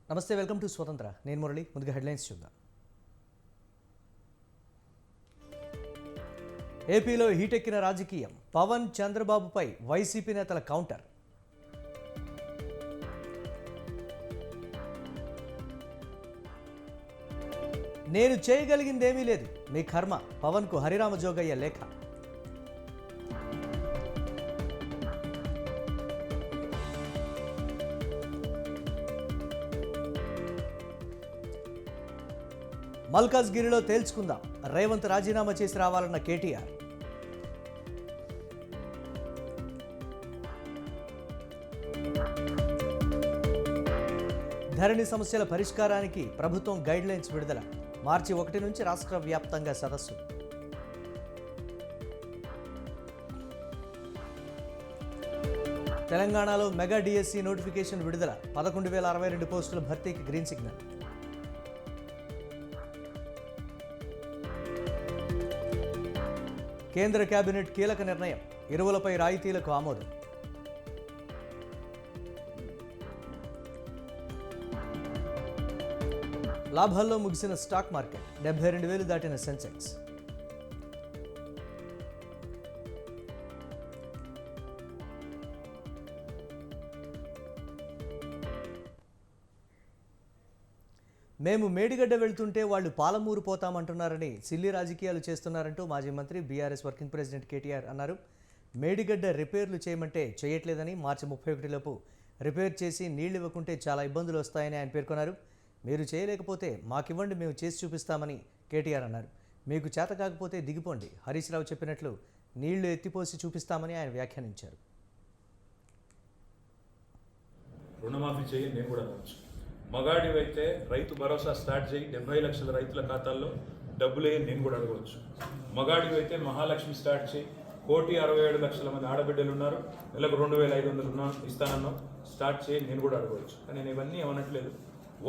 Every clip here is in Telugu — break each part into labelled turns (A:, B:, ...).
A: నమస్తే, వెల్కమ్ టు స్వతంత్ర. నేను మురళి. ముందుగా హెడ్లైన్స్ చూద్దాం. ఏపీలో హీటెక్కిన రాజకీయం. పవన్ చంద్రబాబుపై వైసీపీ నేతల కౌంటర్. నేను చేయగలిగిందేమీ లేదు, మీ కర్మ. పవన్కు హరిరామ జోగయ్య లేఖ. మల్కాజ్గిరిలో తేల్చుకుందాం. రేవంత్ రాజీనామా చేసి రావాలన్న కేటీఆర్. ధరణి సమస్యల పరిష్కారానికి ప్రభుత్వం గైడ్లైన్స్ విడుదల. మార్చి 1 నుంచి రాష్ట్ర వ్యాప్తంగా సదస్సు. తెలంగాణలో మెగా డిఎస్సి నోటిఫికేషన్ విడుదల. 11,062 పోస్టుల భర్తీకి గ్రీన్ సిగ్నల్. కేంద్ర కేబినెట్ కీలక నిర్ణయం. ఎరువులపై రాయితీలకు ఆమోదం. లాభాల్లో ముగిసిన స్టాక్ మార్కెట్. 72,000 దాటిన సెన్సెక్స్. మేము మేడిగడ్డ వెళ్తుంటే వాళ్ళు పాలమూరు పోతామంటున్నారని సిల్లి రాజకీయాలు చేస్తున్నారంటూ మాజీ మంత్రి బీఆర్ఎస్ వర్కింగ్ ప్రెసిడెంట్ కేటీఆర్ అన్నారు. మేడిగడ్డ రిపేర్లు చేయమంటే చేయట్లేదని, మార్చి 31లోపు రిపేర్ చేసి నీళ్లు ఇవ్వకుంటే చాలా ఇబ్బందులు వస్తాయని ఆయన పేర్కొన్నారు. మీరు చేయలేకపోతే మాకివ్వండి, మేము చేసి చూపిస్తామని కేటీఆర్ అన్నారు. మీకు చేత కాకపోతే దిగిపోండి, హరీష్ రావు చెప్పినట్లు నీళ్లు ఎత్తిపోసి చూపిస్తామని ఆయన వ్యాఖ్యానించారు.
B: రుణమాఫీ చేయి నేను కూడా అనవచ్చు. మగాడివైతే రైతు భరోసా స్టార్ట్ చేయి, 70 లక్షల రైతుల ఖాతాల్లో డబ్బులు వేయని నేను కూడా అడగవచ్చు. మగాడివైతే మహాలక్ష్మి స్టార్ట్ చేయి, 1,67,00,000 మంది ఆడబిడ్డలు ఉన్నారు, నెలకు 2,500 ఇస్తానన్నాం, స్టార్ట్ చేయి నేను కూడా అడగవచ్చు. కానీ నేను ఇవన్నీ ఏమనట్లేదు.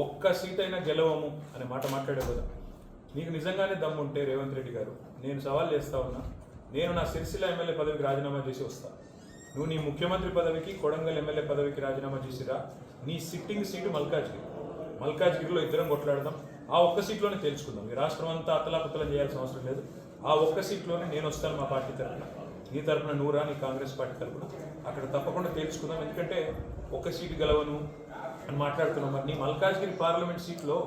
B: ఒక్క సీట్ అయినా గెలవము అనే మాట మాట్లాడే కదా. నీకు నిజంగానే దమ్ము ఉంటే రేవంత్ రెడ్డి గారు, నేను సవాల్ చేస్తా ఉన్నా, నేను నా సిరిసిల్ల ఎమ్మెల్యే పదవికి రాజీనామా చేసి వస్తా. నువ్వు నీ ముఖ్యమంత్రి పదవికి, కొడంగల్ ఎమ్మెల్యే పదవికి రాజీనామా చేసిరా. నీ సిట్టింగ్ సీటు మల్కాజ్గిరిలో ఇద్దరం కొట్లాడదాం. ఆ ఒక్క సీట్లోనే తేల్చుకుందాం. ఈ రాష్ట్రం అంతా అతలాకుతలం చేయాల్సిన అవసరం లేదు. ఆ ఒక్క సీట్లోనే నేను వస్తాను మా పార్టీ తరఫున, నీ తరఫున నూరా, నీ కాంగ్రెస్ పార్టీ తరఫున. అక్కడ తప్పకుండా తేల్చుకుందాం. ఎందుకంటే ఒక్క సీటు గెలవను అని మాట్లాడుతున్నాం. మరి నీ మల్కాజ్గిరి పార్లమెంట్ సీట్లో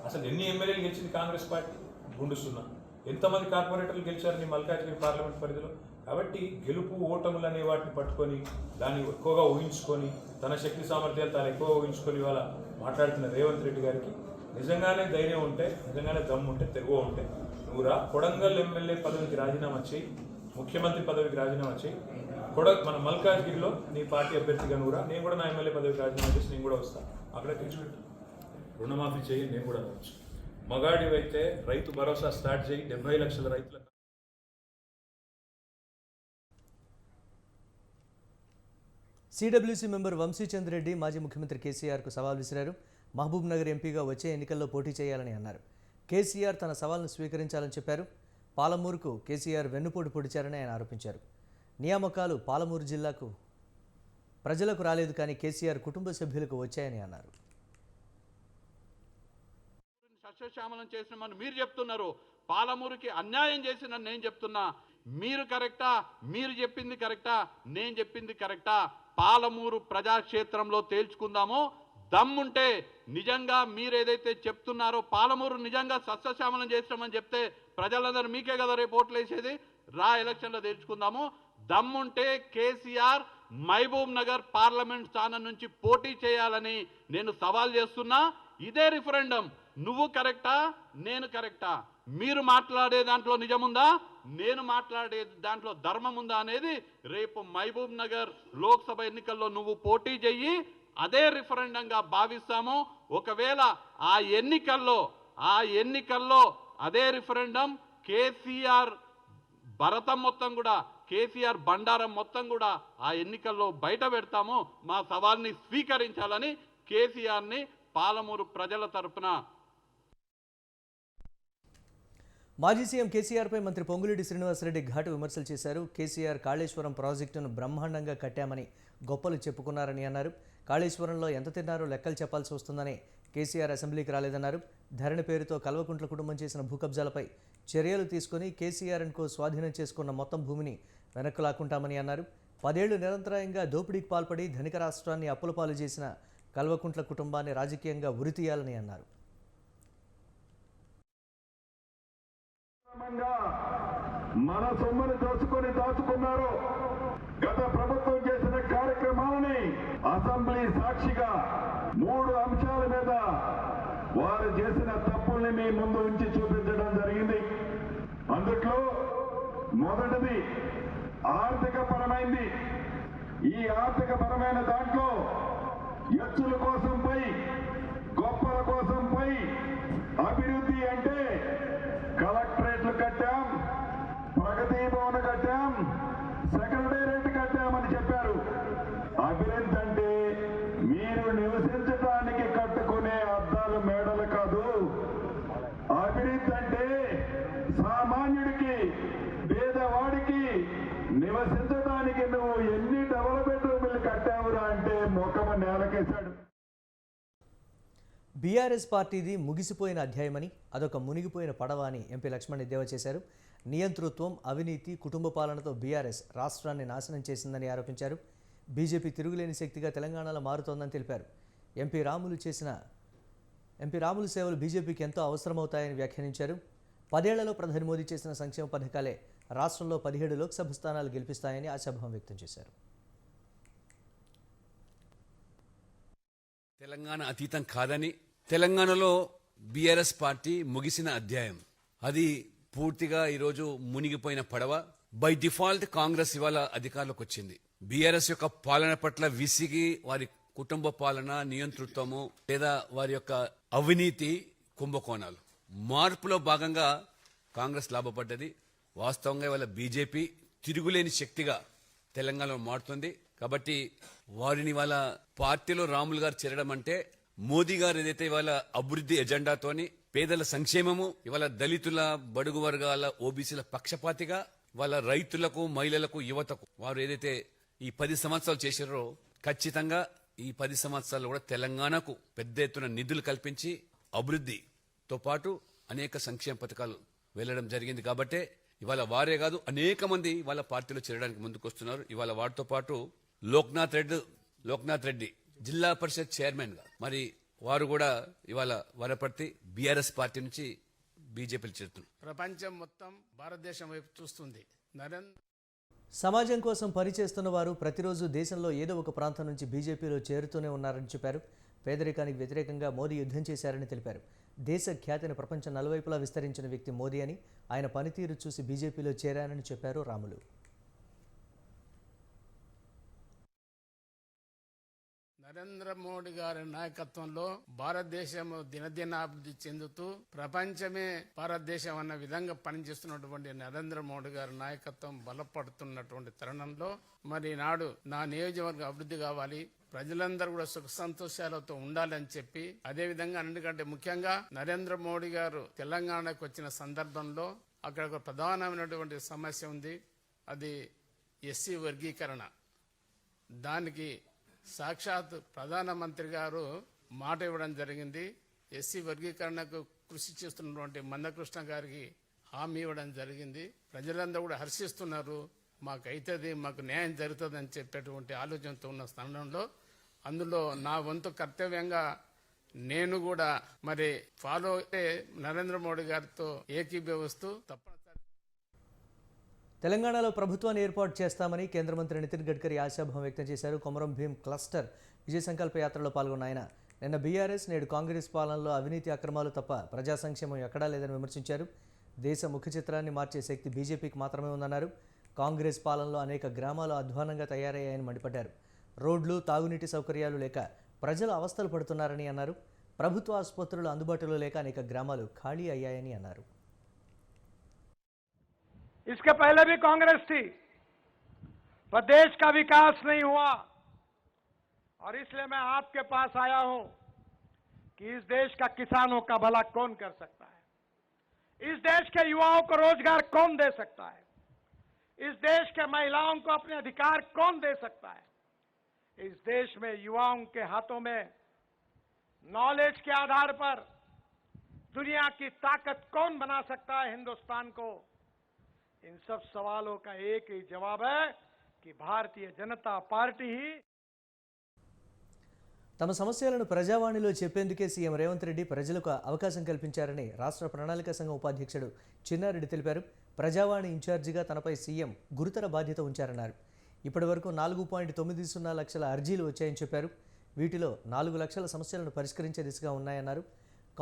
B: అసలు ఎన్ని ఎమ్మెల్యేలు గెలిచింది కాంగ్రెస్ పార్టీ? గుండుస్తున్నా. ఎంతమంది కార్పొరేటర్లు గెలిచారు నీ మల్కాజ్గిరి పార్లమెంట్ పరిధిలో? కాబట్టి గెలుపు ఓటములు అనే వాటిని పట్టుకొని, దాన్ని ఎక్కువగా ఊహించుకొని, తన శక్తి సామర్థ్యాలు తాను ఎక్కువగా ఊహించుకొని ఇవాళ మాట్లాడుతున్న రేవంత్ రెడ్డి గారికి నిజంగానే ధైర్యం ఉంటే, నిజంగానే దమ్ము ఉంటే, తెగువ ఉంటే నువ్వురా, కొడంగల్ ఎమ్మెల్యే పదవికి రాజీనామా చేయి, ముఖ్యమంత్రి పదవికి రాజీనామా చేయి. మన మల్కాజ్గిరిలో నీ పార్టీ అభ్యర్థిగా నువ్వురా, నేను కూడా నా ఎమ్మెల్యే పదవికి రాజీనామా చేసి నేను కూడా వస్తాను. అక్కడే తెచ్చుకుంటా. రుణమాఫీ చేయి నేను కూడా అనవచ్చు. మగాడివైతే రైతు భరోసా స్టార్ట్ చేయి, 70 లక్షల రైతుల.
A: సిడబ్ల్యూసీ మెంబర్ వంశీచంద్ రెడ్డి మాజీ ముఖ్యమంత్రి కేసీఆర్కు సవాల్ విసిరారు. మహబూబ్ నగర్ ఎంపీగా వచ్చే ఎన్నికల్లో పోటీ చేయాలని అన్నారు. కేసీఆర్ తన సవాల్ను స్వీకరించాలని చెప్పారు. పాలమూరుకు కేసీఆర్ వెన్నుపోటు పొడిచారని ఆయన ఆరోపించారు. నియామకాలు పాలమూరు జిల్లాకు ప్రజలకు రాలేదు, కానీ కేసీఆర్ కుటుంబ సభ్యులకు వచ్చాయని అన్నారు.
C: సస్యశ్యామలం చేసినామని మీరు చెప్తున్నారు, పాలమూరుకి అన్యాయం చేసినని నేను చెప్తున్నా. మీరు కరెక్టా? మీరు చెప్పింది కరెక్టా? నేను చెప్పింది కరెక్టా? పాలమూరు ప్రజాక్షేత్రంలో తేల్చుకుందాము. దమ్ముంటే నిజంగా మీరు ఏదైతే చెప్తున్నారో, పాలమూరు నిజంగా సస్యశ్యామలం చేసినామని చెప్తే ప్రజలందరూ మీకే కదా రేపు ఓట్లు వేసేది. రా, ఎలక్షన్లో తేల్చుకుందాము. దమ్ముంటే కేసీఆర్ మహబూబ్ నగర్ పార్లమెంట్ స్థానం నుంచి పోటీ చేయాలని నేను సవాల్ చేస్తున్నా. ఇదే రిఫరెండం. నువ్వు కరెక్టా, నేను కరెక్టా? మీరు మాట్లాడే దాంట్లో నిజముందా, నేను మాట్లాడే దాంట్లో ధర్మం ఉందా అనేది రేపు మహబూబ్ నగర్ లోక్సభ ఎన్నికల్లో నువ్వు పోటీ చెయ్యి, అదే రిఫరెండంగా భావిస్తాము. ఒకవేళ ఆ ఎన్నికల్లో అదే రిఫరెండం కేసీఆర్ భరతం మొత్తం కూడా, కేసీఆర్ బండారం మొత్తం కూడా ఆ ఎన్నికల్లో బయట పెడతాము. మా సవాల్ని స్వీకరించాలని కేసీఆర్ని పాలమూరు ప్రజల తరపున.
A: మాజీ సీఎం కేసీఆర్పై మంత్రి పొంగులేటి శ్రీనివాసరెడ్డి ఘాటు విమర్శలు చేశారు. కేసీఆర్ కాళేశ్వరం ప్రాజెక్టును బ్రహ్మాండంగా కట్టామని గొప్పలు చెప్పుకున్నారని అన్నారు. కాళేశ్వరంలో ఎంత తిన్నారో లెక్కలు చెప్పాల్సి వస్తుందని కేసీఆర్ అసెంబ్లీకి రాలేదన్నారు. ధరణి పేరుతో కల్వకుంట్ల కుటుంబం చేసిన భూ కబ్జాలపై చర్యలు తీసుకుని కేసీఆర్కు స్వాధీనం చేసుకున్న మొత్తం భూమిని వెనక్కు లాక్కుంటామని అన్నారు. 10 ఏళ్లు నిరంతరాయంగా దోపిడీకి పాల్పడి ధనిక రాష్ట్రాన్ని అప్పుల పాలు చేసిన కల్వకుంట్ల కుటుంబాన్ని రాజకీయంగా ఉరితీయాలని అన్నారు.
D: మన సొమ్మును దోచుకొని దాచుకున్నారు. గత ప్రభుత్వం చేసిన కార్యక్రమాలని అసెంబ్లీ సాక్షిగా 3 అంశాల మీద వారు చేసిన తప్పుల్ని మీ ముందు ఉంచి చూపించడం జరిగింది. అందుట్లో మొదటిది ఆర్థిక పరమైంది. ఈ ఆర్థిక పరమైన దాంట్లో ఎత్తుల కోసం పై గొప్పల కోసం పై అభివృద్ధి అంటే కలెక్టరేట్లు కట్టాం, ప్రగతి భవన్ కట్టాం, సెక్రటేరియట్ కట్టామని చెప్పారు. అభివృద్ధి అంటే మీరు నివసించడానికి కట్టుకునే అద్దాలు మేడలు కాదు. అభివృద్ధి అంటే సామాన్యుడికి పేదవాడికి నివసించడానికి నువ్వు ఎన్ని డబుల్ బెడ్రూమ్లు కట్టావురా అంటే ముఖము నేలకేశాడు.
A: బీఆర్ఎస్ పార్టీది ముగిసిపోయిన అధ్యాయమని, అదొక మునిగిపోయిన పడవ అని ఎంపీ లక్ష్మణ్ ఎద్దేవా చేశారు. నియంతృత్వం, అవినీతి, కుటుంబ పాలనతో బీఆర్ఎస్ రాష్ట్రాన్ని నాశనం చేసిందని ఆరోపించారు. బీజేపీ తిరుగులేని శక్తిగా తెలంగాణలో మారుతోందని తెలిపారు. ఎంపీ రాములు సేవలు బీజేపీకి ఎంతో అవసరమవుతాయని వ్యాఖ్యానించారు. 10 ఏళ్లలో ప్రధాని మోదీ చేసిన సంక్షేమ పథకాలే రాష్ట్రంలో 17 లోక్సభ స్థానాలు గెలిపిస్తాయని ఆశాభావం వ్యక్తం చేశారు.
E: తెలంగాణ అతీతం కాదని, తెలంగాణలో బీఆర్ఎస్ పార్టీ ముగిసిన అధ్యాయం, అది పూర్తిగా ఈరోజు మునిగిపోయిన పడవ. బై డిఫాల్ట్ కాంగ్రెస్ ఇవాళ అధికారంలోకి వచ్చింది. బీఆర్ఎస్ యొక్క పాలన పట్ల విసిగి వారి కుటుంబ పాలన, నియంతృత్వము లేదా వారి యొక్క అవినీతి, కుంభకోణాలు మార్పులో భాగంగా కాంగ్రెస్ లాభపడ్డది. వాస్తవంగా ఇవాళ బీజేపీ తిరుగులేని శక్తిగా తెలంగాణలో మారుతుంది. కాబట్టి వారిని వాళ్ళ పార్టీలో రాములు గారు చేరడం అంటే మోదీ గారు ఏదైతే ఇవాళ అభివృద్ధి ఎజెండాతోని పేదల సంక్షేమము, ఇవాళ దళితుల, బడుగు వర్గాల, ఓబీసీల పక్షపాతిగా వాళ్ళ రైతులకు, మహిళలకు, యువతకు వారు ఏదైతే ఈ 10 సంవత్సరాలు చేశారో ఖచ్చితంగా ఈ 10 సంవత్సరాలు కూడా తెలంగాణకు పెద్ద ఎత్తున నిధులు కల్పించి అభివృద్ధితో పాటు అనేక సంక్షేమ పథకాలు వెళ్లడం జరిగింది. కాబట్టే ఇవాళ వారే కాదు అనేక మంది వాళ్ళ పార్టీలో చేరడానికి ముందుకొస్తున్నారు. ఇవాళ వాటితో పాటు లోక్నాథ్ రెడ్డి జిల్లా పరిషత్ చైర్మన్ గా మరి వారు కూడా ఇవాళ వరపర్తి బీఆర్ఎస్ పార్టీ నుంచి బీజేపీలో చేరుతున్నారు.
F: ప్రపంచం మొత్తం భారతదేశం వైపు చూస్తుంది.
A: సమాజం కోసం పనిచేస్తున్న వారు ప్రతిరోజు దేశంలో ఏదో ఒక ప్రాంతం నుంచి బీజేపీలో చేరుతూనే ఉన్నారని చెప్పారు. పేదరికానికి వ్యతిరేకంగా మోదీ యుద్ధం చేశారని తెలిపారు. దేశ ఖ్యాతిని ప్రపంచం నలువైపులా విస్తరించిన వ్యక్తి మోదీ అని, ఆయన పనితీరు చూసి బీజేపీలో చేరానని చెప్పారు రాములు.
F: నరేంద్ర మోడీ గారి నాయకత్వంలో భారతదేశం దినదినాభివృద్ధి చెందుతూ ప్రపంచమే భారతదేశం అన్న విధంగా పనిచేస్తున్నటువంటి నరేంద్ర మోడీ గారి నాయకత్వం బలపడుతున్నటువంటి తరుణంలో మరి నాడు నా నియోజకవర్గం అభివృద్ధి కావాలి, ప్రజలందరూ కూడా సుఖ సంతోషాలతో ఉండాలని చెప్పి, అదేవిధంగా అన్నిటికంటే ముఖ్యంగా నరేంద్ర మోడీ గారు తెలంగాణకు వచ్చిన సందర్భంలో అక్కడ ఒక ప్రధానమైనటువంటి సమస్య ఉంది. అది ఎస్సీ వర్గీకరణ. దానికి సాక్షాత్ ప్రధానమంత్రి గారు మాట ఇవ్వడం జరిగింది. ఎస్సీ వర్గీకరణకు కృషి చేస్తున్నటువంటి మందకృష్ణ గారికి హామీ ఇవ్వడం జరిగింది. ప్రజలందరూ కూడా హర్షిస్తున్నారు. మాకైతుంది, మాకు న్యాయం జరుగుతుంది అని చెప్పేటువంటి ఆలోచనతో ఉన్న స్థానంలో అందులో నా వంతు కర్తవ్యంగా నేను కూడా మరి ఫాలో అయితే నరేంద్ర మోడీ గారితో ఏకీభవిస్తూ తప్పనిసరి.
A: తెలంగాణలో ప్రభుత్వాన్ని ఏర్పాటు చేస్తామని కేంద్ర మంత్రి నితిన్ గడ్కరీ ఆశాభావం వ్యక్తం చేశారు. కొమరం భీం క్లస్టర్ విజయ సంకల్ప యాత్రలో పాల్గొన్న ఆయన నిన్న బీఆర్ఎస్, నేడు కాంగ్రెస్ పాలనలో అవినీతి అక్రమాలు తప్ప ప్రజా సంక్షేమం ఎక్కడా లేదని విమర్శించారు. దేశ ముఖ చిత్రాన్ని మార్చే శక్తి బీజేపీకి మాత్రమే ఉందన్నారు. కాంగ్రెస్ పాలనలో అనేక గ్రామాలు అధ్వానంగా తయారయ్యాయని మండిపడ్డారు. రోడ్లు, తాగునీటి సౌకర్యాలు లేక ప్రజలు అవస్థలు పడుతున్నారని అన్నారు. ప్రభుత్వ ఆసుపత్రులు అందుబాటులో లేక అనేక గ్రామాలు ఖాళీ అయ్యాయని అన్నారు.
G: इसके पहले भी कांग्रेस थी, प्रदेश का विकास नहीं हुआ और इसलिए मैं आपके पास आया हूं कि इस देश का किसानों का भला कौन कर सकता है, इस देश के युवाओं को रोजगार कौन दे सकता है, इस देश के महिलाओं को अपने अधिकार कौन दे सकता है, इस देश में युवाओं के हाथों में नॉलेज के आधार पर दुनिया की ताकत कौन बना सकता है हिंदुस्तान को, इन सब सवालों का एक ही जवाब है कि भारतीय जनता पार्टी ही
A: తమ సమస్యలను ప్రజావాణిలో చెప్పేందుకే సీఎం రేవంత్ రెడ్డి ప్రజలకు అవకాశం కల్పించారని రాష్ట్ర ప్రణాళిక సంఘం ఉపాధ్యక్షుడు చిన్నారెడ్డి తెలిపారు. ప్రజావాణి ఇన్ఛార్జిగా తనపై సీఎం గురుతర బాధ్యత ఉంచారన్నారు. ఇప్పటివరకు 4.90 లక్షల అర్జీలు వచ్చాయని చెప్పారు. వీటిలో 4 లక్షల సమస్యలను పరిష్కరించే దిశగా ఉన్నాయన్నారు.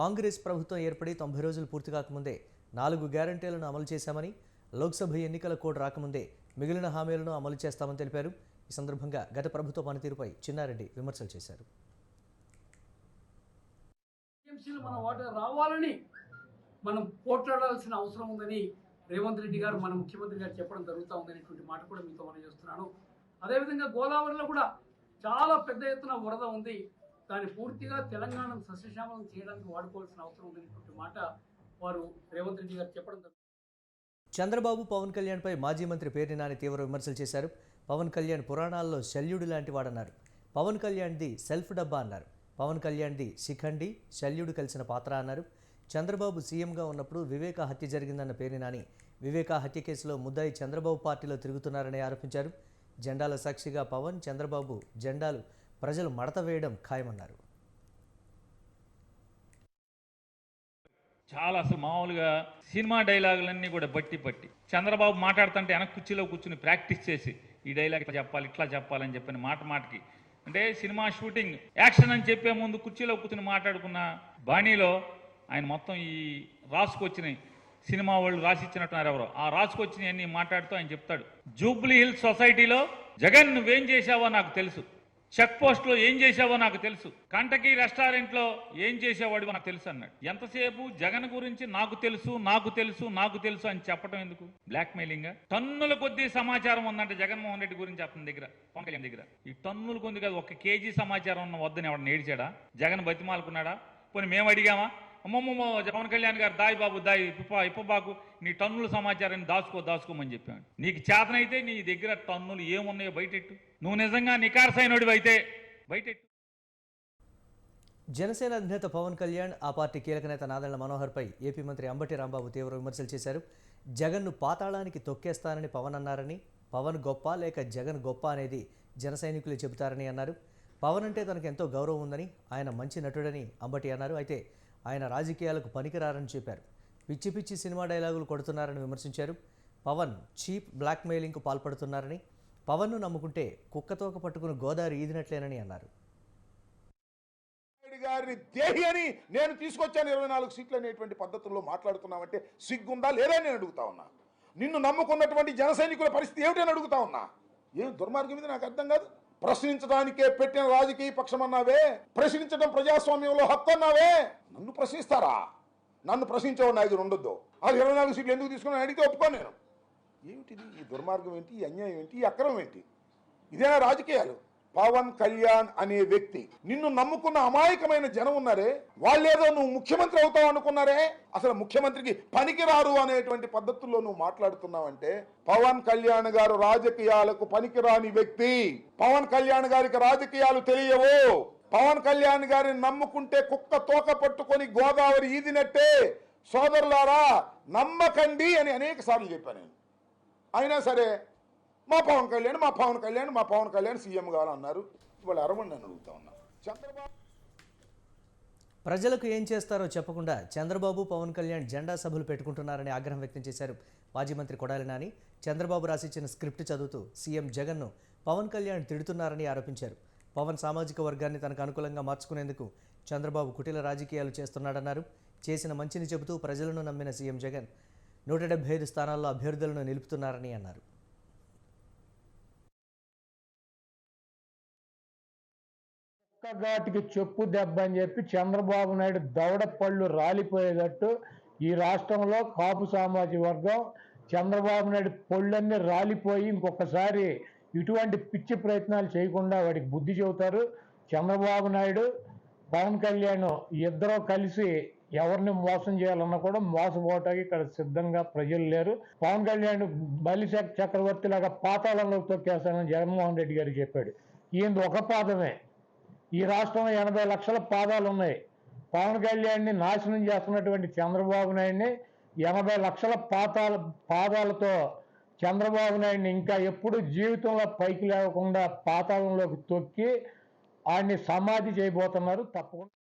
A: కాంగ్రెస్ ప్రభుత్వం ఏర్పడి 90 రోజులు పూర్తి కాకముందే 4 గ్యారంటీలను అమలు చేశామని, లోక్సభ ఎన్నికల కోడ్ రాకముందే మిగిలిన హామీలను అమలు చేస్తామని తెలిపారు. ఈ సందర్భంగా గత ప్రభుత్వ పనితీరుపై చిన్నారెడ్డి విమర్శలు చేశారు.
H: మన వాటర్ రావాలని మనం పోట్లాడాల్సిన అవసరం ఉందని రేవంత్ రెడ్డి గారు మన ముఖ్యమంత్రి గారు చెప్పడం జరుగుతూ ఉందనేటువంటి మాట కూడా మీతో మనం చేస్తున్నాను. అదేవిధంగా గోదావరిలో కూడా చాలా పెద్ద ఎత్తున వరద ఉంది, దాన్ని పూర్తిగా తెలంగాణను సస్యశ్యామలం చేయడానికి వాడుకోవాల్సిన అవసరం ఉందనేటువంటి మాట వారు రేవంత్ రెడ్డి గారు చెప్పడం జరుగుతుంది.
A: చంద్రబాబు పవన్ కళ్యాణ్పై మాజీ మంత్రి పేర్ని నాని తీవ్ర విమర్శలు చేశారు. పవన్ కళ్యాణ్ పురాణాల్లో శల్యుడు లాంటి వాడన్నారు. పవన్ కళ్యాణ్ది సెల్ఫ్ డబ్బా అన్నారు. పవన్ కళ్యాణ్ది శిఖండి శల్యుడు కలిసిన పాత్ర అన్నారు. చంద్రబాబు సీఎంగా ఉన్నప్పుడు వివేకా హత్య జరిగిందన్న పేర్ని నాని వివేకా హత్య కేసులో ముద్దాయి చంద్రబాబు పార్టీలో తిరుగుతున్నారని ఆరోపించారు. జెండాల సాక్షిగా పవన్ చంద్రబాబు జెండాలు ప్రజలు మడత వేయడం ఖాయమన్నారు.
I: చాలా అసలు మామూలుగా సినిమా డైలాగులన్నీ కూడా బట్టి చంద్రబాబు మాట్లాడుతుంటే వెనక కుర్చీలో కూర్చుని ప్రాక్టీస్ చేసి ఈ డైలాగ్ ఇట్లా చెప్పాలని చెప్పిన మాటకి అంటే సినిమా షూటింగ్ యాక్షన్ అని చెప్పే ముందు కుర్చీలో కూర్చుని మాట్లాడుకున్న బాణీలో ఆయన మొత్తం ఈ రాసుకొచ్చిన సినిమా వాళ్ళు రాసిచ్చినట్టున్నారు ఎవరో ఆ రాసుకొచ్చిన అన్ని మాట్లాడుతూ ఆయన చెప్తాడు, జూబ్లీ హిల్స్ సొసైటీలో జగన్ నువ్వేం చేశావో నాకు తెలుసు, చెక్ పోస్ట్ లో ఏం చేసావో నాకు తెలుసు, కంటకి రెస్టారెంట్ లో ఏం చేసేవాడివో నాకు తెలుసు అన్నాడు. ఎంతసేపు జగన్ గురించి నాకు తెలుసు అని చెప్పడం ఎందుకు? Blackmailing. టన్నుల కొద్దీ సమాచారం ఉందంటే జగన్మోహన్ రెడ్డి గురించి అతని దగ్గర, పవన్ కళ్యాణ్ దగ్గర ఈ టన్నుల కొద్ది కాదు 1 కేజీ సమాచారం ఉన్న వద్దని ఎవడన్నా ఏడిచాడా? జగన్ బతిమాలుకున్నాడా? పోనీ మేము అడిగామా? అమ్మమ్మ పవన్ కళ్యాణ్ గారు దాయి బాబు దాయి ఇప్పబాకు నీ టన్నుల సమాచారాన్ని దాచుకోమని చెప్పాను. నీకు చేతనైతే నీ దగ్గర టన్నులు ఏమున్నాయో బయటెట్టు. నువ్వు నిజంగా నికార్సైనోడివి అయితే బయటెట్టు.
A: జనసేన అధినేత పవన్ కళ్యాణ్ ఆ పార్టీ కీలక నేత నాదెళ్ల మనోహర్పై ఏపీ మంత్రి అంబటి రాంబాబు తీవ్ర విమర్శలు చేశారు. జగన్ను పాతాళానికి తొక్కేస్తానని పవన్ అన్నారని, పవన్ గొప్ప లేక జగన్ గొప్ప అనేది జన సైనికులు చెబుతారని అన్నారు. పవన్ అంటే తనకు ఎంతో గౌరవం ఉందని, ఆయన మంచి నటుడని అంబటి అన్నారు. అయితే ఆయన రాజకీయాలకు పనికిరారని చెప్పారు. పిచ్చి సినిమా డైలాగులు కొడుతున్నారని విమర్శించారు. పవన్ చీప్ బ్లాక్మెయిలింగ్కు పాల్పడుతున్నారని, పవన్ను నమ్ముకుంటే కుక్కతోక పట్టుకుని గోదావరి ఈదినట్లేనని అన్నారు.
J: గారిని దేహి అని నేను తీసుకొచ్చాను 24 సీట్లు అనేటువంటి పద్ధతుల్లో మాట్లాడుతున్నామంటే సిగ్గుందా లేదా నేను అడుగుతా ఉన్నా. నిన్ను నమ్ముకున్నటువంటి జన సైనికుల పరిస్థితి ఏమిటని అడుగుతా ఉన్నా. ఏం దుర్మార్గం ఇది నాకు అర్థం కాదు. ప్రశ్నించడానికే పెట్టిన రాజకీయ పక్షం అన్నావే, ప్రశ్నించడం ప్రజాస్వామ్యంలో హక్కు అన్నావే, నన్ను ప్రశ్నిస్తారా? నన్ను ప్రశ్నించేవాడు నాయకుడు ఉండొద్దు. అది 24 సీట్లు ఎందుకు తీసుకుని అడిగితే ఒప్పుకోను నేను. ఏమిటిది? ఈ దుర్మార్గం ఏంటి? ఈ అన్యాయం ఏంటి? ఈ అక్రమం ఏంటి? ఇదేనా రాజకీయాలు? పవన్ కళ్యాణ్ అనే వ్యక్తి, నిన్ను నమ్ముకున్న అమాయకమైన జనం ఉన్నారే, వాళ్ళేదో నువ్వు ముఖ్యమంత్రి అవుతావు అనుకున్నారే, అసలు ముఖ్యమంత్రికి పనికిరారు అనేటువంటి పద్ధతుల్లో నువ్వు మాట్లాడుతున్నావంటే పవన్ కళ్యాణ్ గారు రాజకీయాలకు పనికిరాని వ్యక్తి. పవన్ కళ్యాణ్ గారికి రాజకీయాలు తెలియవు. పవన్ కళ్యాణ్ గారిని నమ్ముకుంటే కుక్క తోక పట్టుకొని గోదావరి ఈదినట్టే. సోదరులారా నమ్మకండి అని అనేక సార్లు చెప్పాను నేను. అయినా సరే మా పవన్ కళ్యాణ్ సీఎం కావాలన్నారు. ఇవాళ అరవండి అని అడుగుతా ఉన్నా. చంద్రబాబు
A: ప్రజలకు ఏం చేస్తారో చెప్పకుండా చంద్రబాబు పవన్ కళ్యాణ్ జెండా సభలు పెట్టుకుంటున్నారని ఆగ్రహం వ్యక్తం చేశారు మాజీ మంత్రి కొడాలి నాని. చంద్రబాబు రాసిచ్చిన స్క్రిప్ట్ చదువుతూ సీఎం జగన్ను పవన్ కళ్యాణ్ తిడుతున్నారని ఆరోపించారు. పవన్ సామాజిక వర్గాన్ని తనకు అనుకూలంగా మార్చుకునేందుకు చంద్రబాబు కుటిల రాజకీయాలు చేస్తున్నాడన్నారు. చేసిన మంచిని చెబుతూ ప్రజలను నమ్మిన సీఎం జగన్ 175 స్థానాల్లో అభ్యర్థులను నిలుపుతున్నారని అన్నారు.
K: ఘాటికి చెప్పు దెబ్బ అని చెప్పి చంద్రబాబు నాయుడు దవడ పళ్ళు రాలిపోయేటట్టు ఈ రాష్ట్రంలో కాపు సామాజిక వర్గం చంద్రబాబు నాయుడు పళ్ళన్నీ రాలిపోయి ఇంకొకసారి ఇటువంటి పిచ్చి ప్రయత్నాలు చేయకుండా వాడికి బుద్ధి చెబుతారు. చంద్రబాబు నాయుడు పవన్ కళ్యాణ్ ఇద్దరూ కలిసి ఎవరిని మోసం చేయాలన్నా కూడా మోసపోవటానికి ఇక్కడ సిద్ధంగా ప్రజలు లేరు. పవన్ కళ్యాణ్ బలి చక్రవర్తి లాగా పాతాళంలో తొక్కేస్తానని జగన్మోహన్ రెడ్డి గారు చెప్పాడు. ఈయనది ఒక పాదమే. ఈ రాష్ట్రంలో 80 లక్షల పాదాలు ఉన్నాయి. పవన్ కళ్యాణ్ని నాశనం చేస్తున్నటువంటి చంద్రబాబు నాయుడిని 80 లక్షల పాదాలతో చంద్రబాబు నాయుడిని ఇంకా ఎప్పుడు జీవితంలో పైకి లేకుండా పాతాళంలోకి తొక్కి ఆయన్ని సమాధి చేయబోతున్నారు. తప్పకుండా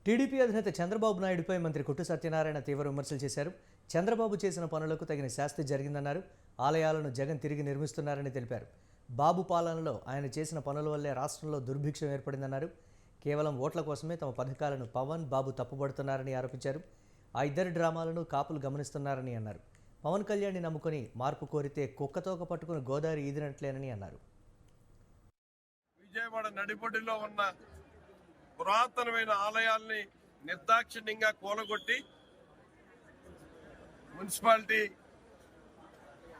A: టీడీపీ అధినేత చంద్రబాబు నాయుడుపై మంత్రి కొట్టు సత్యనారాయణ తీవ్ర విమర్శలు చేశారు. చంద్రబాబు చేసిన పనులకు తగిన శాస్తి జరిగిందన్నారు. ఆలయాలను జగన్ తిరిగి నిర్మిస్తున్నారని తెలిపారు. బాబు పాలనలో ఆయన చేసిన పనుల వల్లే రాష్ట్రంలో దుర్భిక్షం ఏర్పడిందన్నారు. కేవలం ఓట్ల కోసమే తమ పథకాలను పవన్, బాబు తప్పుపడుతున్నారని ఆరోపించారు. ఆ ఇద్దరి డ్రామాలను కాపులు గమనిస్తున్నారని అన్నారు. పవన్ కళ్యాణ్ని నమ్ముకొని మార్పు కోరితే కుక్కతోక పట్టుకుని గోదావరి ఈదినట్లేనని అన్నారు.
L: విజయవాడ నడిబొడ్డులో ఉన్న పురాతనమైన ఆలయాల్ని నిర్దాక్షిణ్యంగా కూలగొట్టి మున్సిపాలిటీ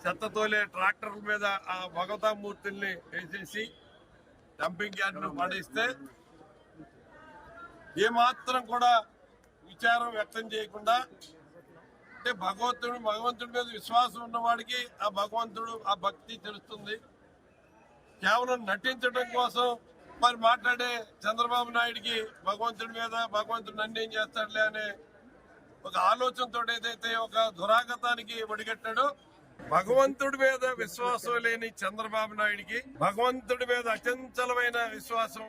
L: చెత్తతోలే ట్రాక్టర్ల మీద ఆ భగవతామూర్తుల్ని వేసేసి డంపింగ్ యార్డును పడేస్తే ఏమాత్రం కూడా విచారం వ్యక్తం చేయకుండా, అంటే భగవంతుడి మీద విశ్వాసం ఉన్నవాడికి ఆ భగవంతుడు ఆ భక్తి తెలుస్తుంది. కేవలం నటించడం కోసం మరి మాట్లాడే చంద్రబాబు నాయుడికి భగవంతుడి మీద భగవంతుడు నన్ను ఏం చేస్తాడులే అనే ఒక ఆలోచనతో ఏదైతే ఒక దురాగతానికి ఒడిగట్టాడో, భగవంతుడి మీద విశ్వాసం లేని చంద్రబాబు నాయుడికి భగవంతుడి మీద అచంచలమైన విశ్వాసం.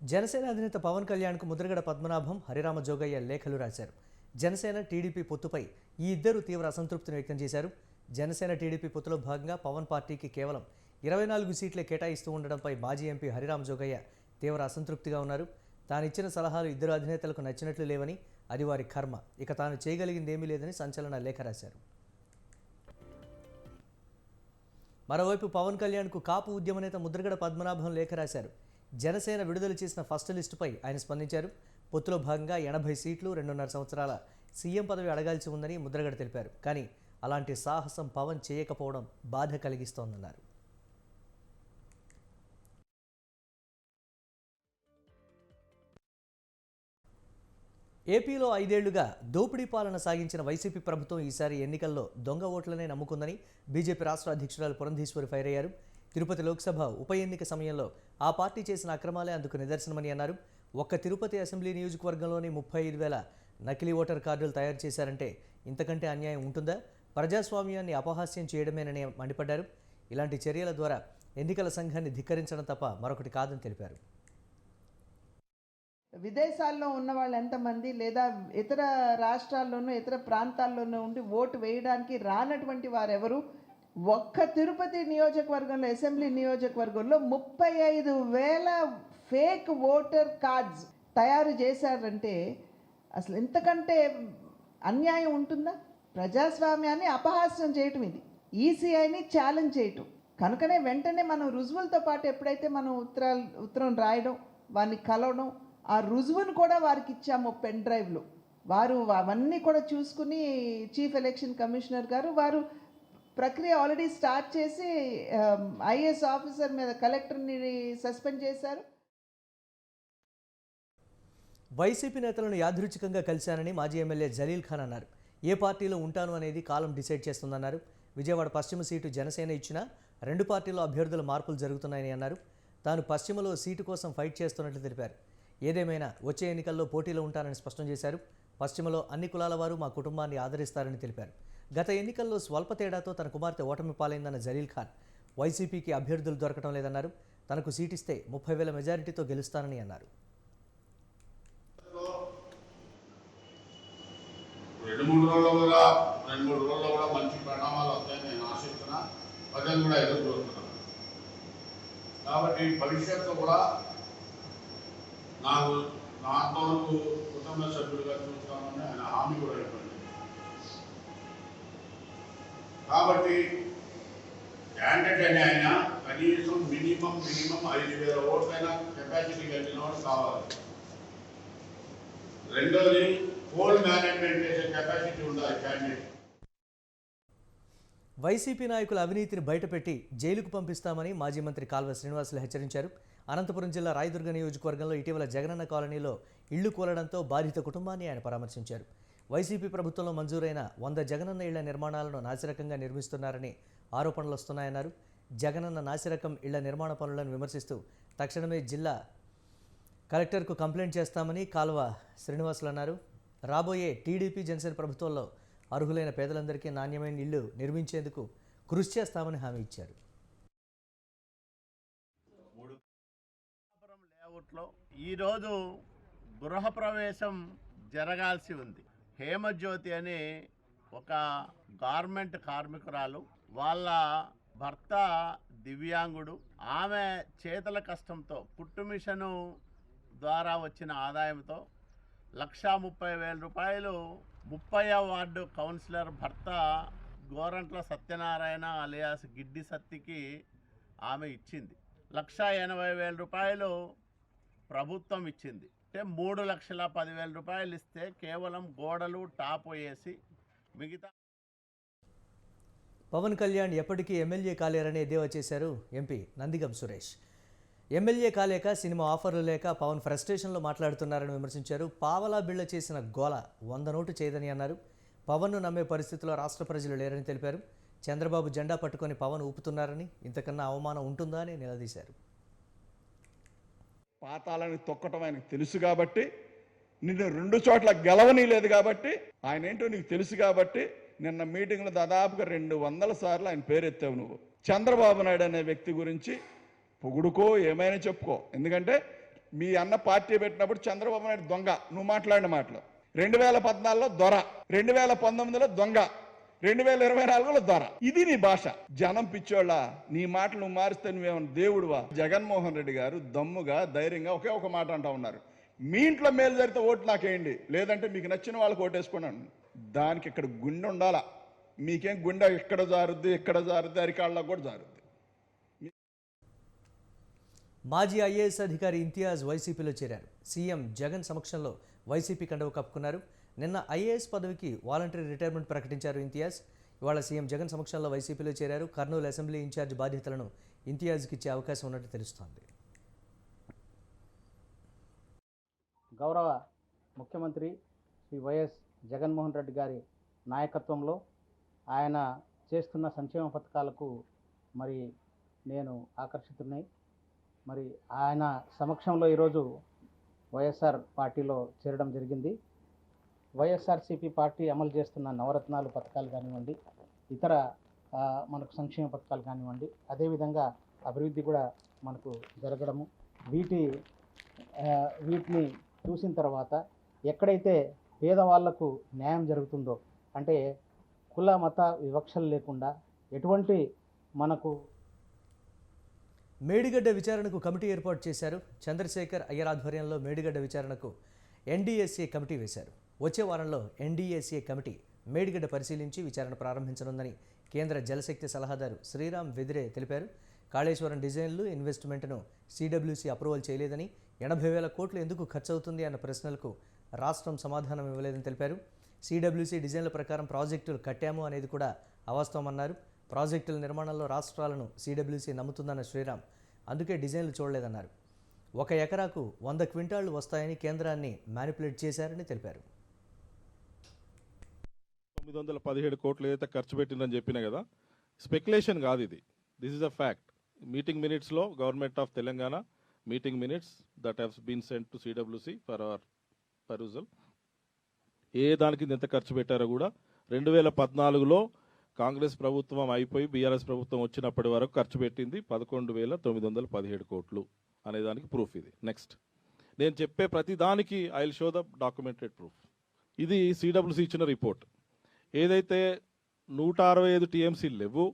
A: జనసేన అధినేత పవన్ కళ్యాణ్కు ముద్రగడ పద్మనాభం, హరిరామ జోగయ్య లేఖలు రాశారు. జనసేన టీడీపీ పొత్తుపై ఈ ఇద్దరు తీవ్ర అసంతృప్తిని వ్యక్తం చేశారు. జనసేన టీడీపీ పొత్తులో భాగంగా పవన్ పార్టీకి కేవలం 24 సీట్లే కేటాయిస్తూ ఉండడంపై మాజీ ఎంపీ హరిరామ జోగయ్య తీవ్ర అసంతృప్తిగా ఉన్నారు. తానిచ్చిన సలహాలు ఇద్దరు అధినేతలకు నచ్చినట్లు లేవని, అది వారి కర్మ, ఇక తాను చేయగలిగిందేమీ లేదని సంచలన లేఖ రాశారు. మరోవైపు పవన్ కళ్యాణ్కు కాపు ఉద్యమ నేత ముద్రగడ పద్మనాభం లేఖ రాశారు. జనసేన విడుదల చేసిన ఫస్ట్ లిస్టుపై ఆయన స్పందించారు. పొత్తులో భాగంగా 80 సీట్లు, 2.5 సంవత్సరాల సీఎం పదవి అడగాల్సి ఉందని ముద్రగడ తెలిపారు. కానీ అలాంటి సాహసం పవన్ చేయకపోవడం బాధ కలిగిస్తోందన్నారు. ఏపీలో 5 ఏళ్లుగా దోపిడీ పాలన సాగించిన వైసీపీ ప్రభుత్వం ఈసారి ఎన్నికల్లో దొంగ ఓట్లనే నమ్ముకుందని బీజేపీ రాష్ట్ర అధ్యక్షురాలు పురంధేశ్వరి ఫైర్ అయ్యారు. తిరుపతి లోక్సభ ఉప ఎన్నిక సమయంలో ఆ పార్టీ చేసిన అక్రమాలే అందుకు నిదర్శనమని అన్నారు. ఒక్క తిరుపతి అసెంబ్లీ నియోజకవర్గంలోని 35,000 నకిలీ ఓటర్ కార్డులు తయారు చేశారంటే ఇంతకంటే అన్యాయం ఉంటుందా? ప్రజాస్వామ్యాన్ని అపహాస్యం చేయడమేనని మండిపడ్డారు. ఇలాంటి చర్యల ద్వారా ఎన్నికల సంఘాన్ని ధిక్కరించడం తప్ప మరొకటి కాదని తెలిపారు.
M: విదేశాల్లో ఉన్న వాళ్ళు ఎంతమంది, లేదా ఇతర రాష్ట్రాల్లోనూ ఇతర ప్రాంతాల్లోనూ ఉండి ఓటు వేయడానికి రానటువంటి వారెవరు? ఒక్క తిరుపతి నియోజకవర్గంలో, అసెంబ్లీ నియోజకవర్గంలో 35,000 ఫేక్ ఓటర్ కార్డ్స్ తయారు చేశారంటే అసలు ఇంతకంటే అన్యాయం ఉంటుందా? ప్రజాస్వామ్యాన్ని అపహాస్యం చేయటం ఇది, ఈసీఐని ఛాలెంజ్ చేయటం. కనుకనే వెంటనే మనం రుజువులతో పాటు ఎప్పుడైతే మనం ఉత్తరం రాయడం, వారిని కలవడం, ఆ రుజువును కూడా వారికి ఇచ్చాము పెన్ డ్రైవ్లో. వారు అవన్నీ కూడా చూసుకుని చీఫ్ ఎలక్షన్ కమిషనర్ గారు వారు ప్రక్రియ ఆల్రెడీ స్టార్ట్ చేసి ఐఏఎస్ ఆఫీసర్ మీద కలెక్టర్ని సస్పెండ్ చేశారు.
A: వైసీపీ నేతలను యాదృచ్ఛికంగా కలిశానని మాజీ ఎమ్మెల్యే జలీల్ ఖాన్ అన్నారు. ఏ పార్టీలో ఉంటాను అనేది కాలం డిసైడ్ చేస్తుందన్నారు. విజయవాడ పశ్చిమ సీటు జనసేన ఇచ్చినా 2 పార్టీల్లో అభ్యర్థుల మార్పులు జరుగుతున్నాయని అన్నారు. తాను పశ్చిమలో సీటు కోసం ఫైట్ చేస్తున్నట్లు తెలిపారు. ఏదేమైనా వచ్చే ఎన్నికల్లో పోటీలో ఉంటానని స్పష్టం చేశారు. పశ్చిమలో అన్ని కులాల వారు మా కుటుంబాన్ని ఆదరిస్తారని తెలిపారు. గత ఎన్నికల్లో స్వల్ప తేడాతో తన కుమార్తె ఓటమి పాలైందన్న జలీల్ ఖాన్ వైసీపీకి అభ్యర్థులు దొరకడం లేదన్నారు. తనకు సీటిస్తే 30,000 మెజారిటీతో గెలుస్తానని అన్నారు.
N: 2-3 రోజుల్లో కూడా మంచి పరిణామాలు వస్తాయని నేను ఆశిస్తున్నా. ప్రజలు కూడా ఎదురు చూస్తున్నాను. కాబట్టి భవిష్యత్తు కూడా నాకు నాతోనూ కుటుంబ సభ్యులుగా చూస్తామని ఆయన హామీ కూడా ఇవ్వండి. కాబట్టి క్యాండిడేట్ అని ఆయన కనీసం మినిమం 5,000 ఓట్లైనా కెపాసిటీ కలిగిన వాడు కావాలి. రెండోది పోల్ మేనేజ్మెంట్ చేసే కెపాసిటీ ఉండాలి క్యాండిడేట్.
A: వైసీపీ నాయకుల అవినీతిని బయటపెట్టి జైలుకు పంపిస్తామని మాజీ మంత్రి కాల్వ శ్రీనివాసులు హెచ్చరించారు. అనంతపురం జిల్లా రాయదుర్గ నియోజకవర్గంలో ఇటీవల జగనన్న కాలనీలో ఇళ్లు కూలడంతో బాధిత కుటుంబాన్ని ఆయన పరామర్శించారు. వైసీపీ ప్రభుత్వంలో మంజూరైన 100 జగనన్న ఇళ్ల నిర్మాణాలను నాసిరకంగా నిర్మిస్తున్నారని ఆరోపణలు వస్తున్నాయన్నారు. జగనన్న నాసిరకం ఇళ్ల నిర్మాణ పనులను విమర్శిస్తూ తక్షణమే జిల్లా కలెక్టర్కు కంప్లైంట్ చేస్తామని కాలువ శ్రీనివాసులు అన్నారు. రాబోయే టీడీపీ జనసేన ప్రభుత్వంలో అర్హులైన పేదలందరికీ నాణ్యమైన ఇళ్లు నిర్మించేందుకు కృషి చేస్తామని హామీ ఇచ్చారు.
O: లేఅవుట్లో ఈరోజు గృహప్రవేశం జరగాల్సి ఉంది. హేమజ్యోతి అని ఒక గార్మెంట్ కార్మికురాలు, వాళ్ళ భర్త దివ్యాంగుడు. ఆమె చేతుల కష్టంతో కుట్టు మిషను ద్వారా వచ్చిన ఆదాయంతో 1,30,000 రూపాయలు 30వ వార్డు కౌన్సిలర్ భర్త గోరంట్ల సత్యనారాయణ అలియాస్ గిడ్డి సత్తికి ఆమె ఇచ్చింది. 1,80,000 రూపాయలు ప్రభుత్వం ఇచ్చింది. అంటే 3,10,000 రూపాయలు ఇస్తే కేవలం గోడలు టాప్ వేసి మిగతా.
A: పవన్ కళ్యాణ్ ఎప్పటికీ ఎమ్మెల్యే కాలేరని ఎద్దేవా చేశారు ఎంపీ నందిగం సురేష్. ఎమ్మెల్యే కాలేక సినిమా ఆఫర్లు లేక పవన్ ఫ్రస్ట్రేషన్లో మాట్లాడుతున్నారని విమర్శించారు. పావలా బిళ్ళ చేసిన గోల 100 నోటు చేయదని అన్నారు. పవన్ను నమ్మే పరిస్థితిలో రాష్ట్ర ప్రజలు లేరని తెలిపారు. చంద్రబాబు జెండా పట్టుకొని పవన్ ఊపుతున్నారని, ఇంతకన్నా అవమానం ఉంటుందా అని నిలదీశారు.
D: పాతాలని తొక్కటం ఆయనకు తెలుసు కాబట్టి, నిన్ను 2 చోట్ల గెలవనీ లేదు కాబట్టి, ఆయన ఏంటో నీకు తెలుసు కాబట్టి నిన్న మీటింగ్లో దాదాపుగా 200 సార్లు ఆయన పేరెత్తావు నువ్వు. చంద్రబాబు నాయుడు అనే వ్యక్తి గురించి పొగుడుకో ఏమైనా చెప్పుకో. ఎందుకంటే మీ అన్న పార్టీ పెట్టినప్పుడు చంద్రబాబు నాయుడు దొంగ, నువ్వు మాట్లాడిన మాటలు. 2014లో దొర, 2019లో దొంగ, 2024లో దొర. ఇది నీ భాష. జనం పిచ్చోళ్ళ, నీ మాటలు నువ్వు మారిస్తే నువ్వేమన్నా దేవుడువా? జగన్మోహన్ రెడ్డి గారు దమ్ముగా ధైర్యంగా ఒకే ఒక మాట అంటా ఉన్నారు, మీ ఇంట్లో మేలు జరిగితే ఓటు నాకేయండి, లేదంటే మీకు నచ్చిన వాళ్ళకి ఓటేసుకున్నాను. దానికి ఇక్కడ గుండె ఉండాలా. మీకేం గుండె ఇక్కడ జారుద్ది, ఇక్కడ జారుద్ది, అరికాళ్ళలో కూడా జారుద్ది.
A: మాజీ ఐఏఎస్ అధికారి ఇంతియాజ్ వైసీపీలో చేరారు. సీఎం జగన్ సమక్షంలో వైసీపీ కండువ కప్పుకున్నారు. నిన్న ఐఏఎస్ పదవికి వాలంటరీ రిటైర్మెంట్ ప్రకటించారు ఇంతియాజ్. ఇవాళ సీఎం జగన్ సమక్షంలో వైసీపీలో చేరారు. కర్నూలు అసెంబ్లీ ఇన్ఛార్జ్ బాధ్యతలను ఇంతియాజ్కి ఇచ్చే అవకాశం ఉన్నట్టు తెలుస్తోంది.
P: గౌరవ ముఖ్యమంత్రి శ్రీ వైఎస్ జగన్మోహన్ రెడ్డి గారి నాయకత్వంలో ఆయన చేస్తున్న సంక్షేమ పథకాలకు మరి నేను ఆకర్షితున్నాయి. మరి ఆయన సమక్షంలో ఈరోజు వైఎస్ఆర్ పార్టీలో చేరడం జరిగింది. వైఎస్ఆర్సీపీ పార్టీ అమలు చేస్తున్న నవరత్నాలు పథకాలు కానివ్వండి, ఇతర మనకు సంక్షేమ పథకాలు కానివ్వండి, అదేవిధంగా అభివృద్ధి కూడా మనకు జరగడము, వీటిని చూసిన తర్వాత ఎక్కడైతే పేదవాళ్లకు న్యాయం జరుగుతుందో, అంటే కుల మత వివక్షలు లేకుండా ఎటువంటి మనకు.
A: మేడిగడ్డ విచారణకు కమిటీ ఏర్పాటు చేశారు. చంద్రశేఖర్ అయ్యర్ ఆధ్వర్యంలో మేడిగడ్డ విచారణకు ఎన్డీఎస్ఏ కమిటీ వేశారు. వచ్చే వారంలో ఎన్డీఎస్ఏ కమిటీ మేడిగడ్డ పరిశీలించి విచారణ ప్రారంభించనుందని కేంద్ర జలశక్తి సలహాదారు శ్రీరామ్ వెదిరే తెలిపారు. కాళేశ్వరం డిజైన్లు, ఇన్వెస్ట్మెంట్ను సిడబ్ల్యూసీ అప్రూవల్ చేయలేదని, 80,000 కోట్లు ఎందుకు ఖర్చు అవుతుంది అన్న ప్రశ్నలకు రాష్ట్రం సమాధానం ఇవ్వలేదని తెలిపారు. సిడబ్ల్యూసీ డిజైన్ల ప్రకారం ప్రాజెక్టులు కట్టాము అనేది కూడా అవాస్తవమన్నారు. ప్రాజెక్టుల నిర్మాణంలో రాష్ట్రాలను సిడబ్ల్యూసీ నమ్ముతుందన్న శ్రీరామ్ అందుకే డిజైన్లు చూడలేదన్నారు. 1 ఎకరాకు 100 క్వింటాళ్లు వస్తాయని కేంద్రాన్ని మ్యానిపులేట్ చేశారని తెలిపారు.
Q: 917 కోట్లు ఏదైతే ఖర్చు పెట్టిందని చెప్పినా కదా, స్పెక్యులేషన్ కాదు ఇది. This is a fact. Meeting మినిట్స్లో government of Telangana meeting minutes that have been sent to CWC for our perusal. ఏ దానికి ఎంత ఖర్చు పెట్టారో కూడా 2014లో కాంగ్రెస్ ప్రభుత్వం అయిపోయి బీఆర్ఎస్ ప్రభుత్వం వచ్చినప్పటి వరకు ఖర్చు పెట్టింది 11,917 కోట్లు అనే దానికి ప్రూఫ్ ఇది. నెక్స్ట్, నేను చెప్పే ప్రతి దానికి I will show the documented proof. ఇది సిడబ్ల్యూసీ ఇచ్చిన రిపోర్ట్. ఏదైతే 165 టీఎంసీలు లేవు,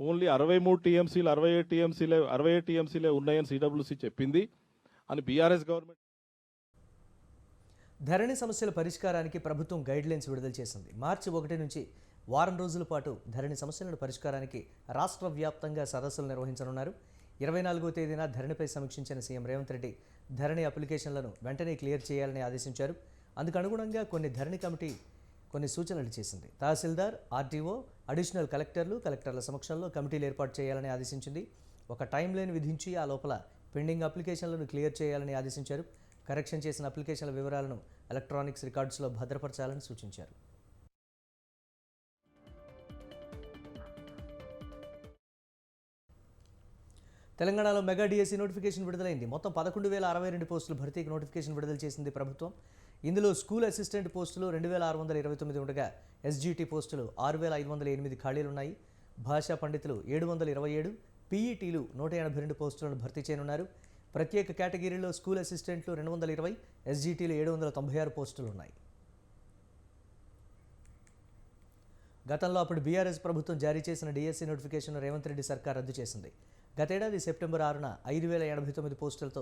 Q: ఓన్లీ 63 టీఎంసీలు 67 టీఎంసీలే ఉన్నాయని సిడబ్ల్యూసీ చెప్పింది అని బీఆర్ఎస్ గవర్నమెంట్.
A: ధరణి సమస్యల పరిష్కారానికి ప్రభుత్వం గైడ్లైన్స్ విడుదల చేసింది. మార్చి 1 నుంచి వారం రోజుల పాటు ధరణి సమస్యలను పరిష్కారానికి రాష్ట్ర వ్యాప్తంగా సదస్సులు నిర్వహించనున్నారు. 24వ తేదీన ధరణిపై సమీక్షించిన సీఎం రేవంత్ రెడ్డి ధరణి అప్లికేషన్లను వెంటనే క్లియర్ చేయాలని ఆదేశించారు. అందుకు అనుగుణంగా ధరణి కమిటీ కొన్ని సూచనలు చేసింది. తహసీల్దార్, ఆర్టీఓ, అడిషనల్ కలెక్టర్ల సమక్షంలో కమిటీలు ఏర్పాటు చేయాలని ఆదేశించింది. ఒక టైం లైన్ విధించి ఆ లోపల పెండింగ్ అప్లికేషన్లను క్లియర్ చేయాలని ఆదేశించారు. కరెక్షన్ చేసిన అప్లికేషన్ల వివరాలను ఎలక్ట్రానిక్స్ రికార్డ్స్లో భద్రపరచాలని సూచించారు. తెలంగాణలో మెగా డిఎస్సి నోటిఫికేషన్ విడుదలైంది. మొత్తం 11,062 పోస్టులు భర్తీకి నోటిఫికేషన్ విడుదల చేసింది ప్రభుత్వం. ఇందులో స్కూల్ అసిస్టెంట్ పోస్టులు 2,629 ఉండగా ఎస్జిటి పోస్టులు 6,508 ఖాళీలున్నాయి. భాషా పండితులు 727, పీఈటీలు 182 పోస్టులను భర్తీ చేయనున్నారు. ప్రత్యేక కేటగిరీలో స్కూల్ అసిస్టెంట్లు 220, ఎస్జిటీలు 796 పోస్టులు ఉన్నాయి. గతంలో అప్పుడు బీఆర్ఎస్ ప్రభుత్వం జారీ చేసిన డిఎస్సి నోటిఫికేషన్ రేవంత్ రెడ్డి సర్కార్ రద్దు చేసింది. గతేడాది సెప్టెంబర్ 6న 5,089 పోస్టులతో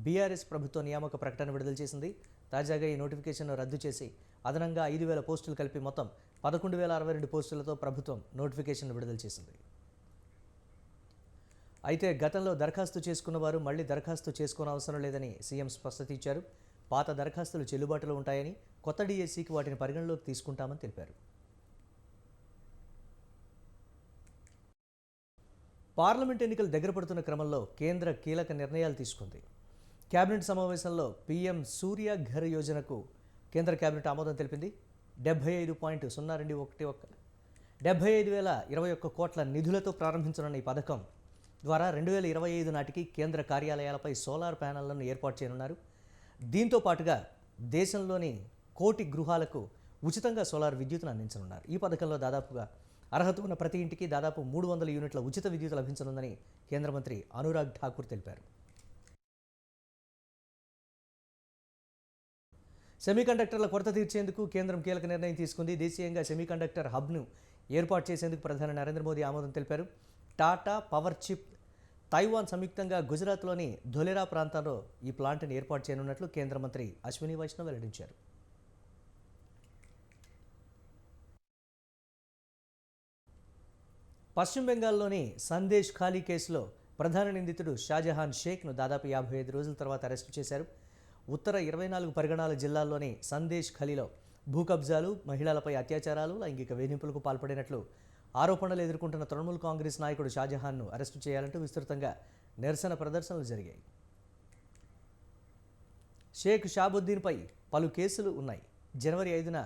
A: బీఆర్ఎస్ ప్రభుత్వం నియామక ప్రకటన విడుదల చేసింది. తాజాగా ఈ నోటిఫికేషన్ను రద్దు చేసి అదనంగా 5,000 పోస్టులు కలిపి మొత్తం 11,062 పోస్టులతో ప్రభుత్వం నోటిఫికేషన్ విడుదల చేసింది. అయితే గతంలో దరఖాస్తు చేసుకున్న వారు మళ్లీ దరఖాస్తు చేసుకోనవసరం లేదని సీఎం స్పష్టత ఇచ్చారు. పాత దరఖాస్తులు చెల్లుబాటులో ఉంటాయని, కొత్త డిఎస్సికి వాటిని పరిగణలోకి తీసుకుంటామని తెలిపారు. పార్లమెంట్ ఎన్నికలు దగ్గర పడుతున్న క్రమంలో కేంద్ర కీలక నిర్ణయాలు తీసుకుంది. కేబినెట్ సమావేశంలో పీఎం సూర్య ఘర్ యోజనకు కేంద్ర కేబినెట్ ఆమోదం తెలిపింది. 75,021 కోట్ల నిధులతో ప్రారంభించనున్న ఈ పథకం ద్వారా 2025 నాటికి కేంద్ర కార్యాలయాలపై సోలార్ ప్యానెళ్లను ఏర్పాటు చేయనున్నారు. దీంతో పాటుగా దేశంలోని 1 కోటి గృహాలకు ఉచితంగా సోలార్ విద్యుత్తును అందించనున్నారు. ఈ పథకంలో దాదాపుగా అర్హత ఉన్న ప్రతి ఇంటికి దాదాపు 300 యూనిట్ల ఉచిత విద్యుత్ లభించనుందని కేంద్ర మంత్రి అనురాగ్ ఠాకూర్ తెలిపారు. సెమీకండక్టర్ల కొరత తీర్చేందుకు కేంద్రం కీలక నిర్ణయం తీసుకుంది. దేశీయంగా సెమీకండక్టర్ హబ్ను ఏర్పాటు చేసేందుకు ప్రధాని నరేంద్ర మోదీ ఆమోదం తెలిపారు. టాటా, పవర్ చిప్, తైవాన్ సంయుక్తంగా గుజరాత్లోని ధొలెరా ప్రాంతంలో ఈ ప్లాంట్ని ఏర్పాటు చేయనున్నట్లు కేంద్ర మంత్రి అశ్విని వైష్ణవ్ వెల్లడించారు. పశ్చిమ బెంగాల్లోని సందేశ్ ఖాళీ కేసులో ప్రధాన నిందితుడు షాజహాన్ షేక్ను దాదాపు 55 రోజుల తర్వాత అరెస్టు చేశారు. ఉత్తర 24 పరిగణాల జిల్లాల్లోని సందేశ్ ఖలీలో భూ కబ్జాలు, మహిళలపై అత్యాచారాలు, లైంగిక వేధింపులకు పాల్పడినట్లు ఆరోపణలు ఎదుర్కొంటున్న తృణమూల్ కాంగ్రెస్ నాయకుడు షాజహాన్ను అరెస్టు చేయాలంటూ విస్తృతంగా నిరసన ప్రదర్శనలు జరిగాయి. షేక్ షాబుద్దీన్పై పలు కేసులు ఉన్నాయి. జనవరి 5న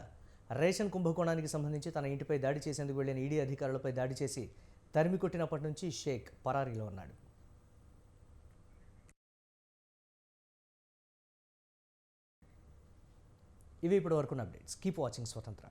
A: రేషన్ కుంభకోణానికి సంబంధించి తన ఇంటిపై దాడి చేసేందుకు వెళ్లిన ఈడీ అధికారులపై దాడి చేసి తరిమి కొట్టినప్పటి నుంచి షేక్ పరారీలో ఉన్నాడు. ఇవి ఇప్పటి వరకున్న అప్డేట్స్. కీప్ వాచింగ్ స్వతంత్ర.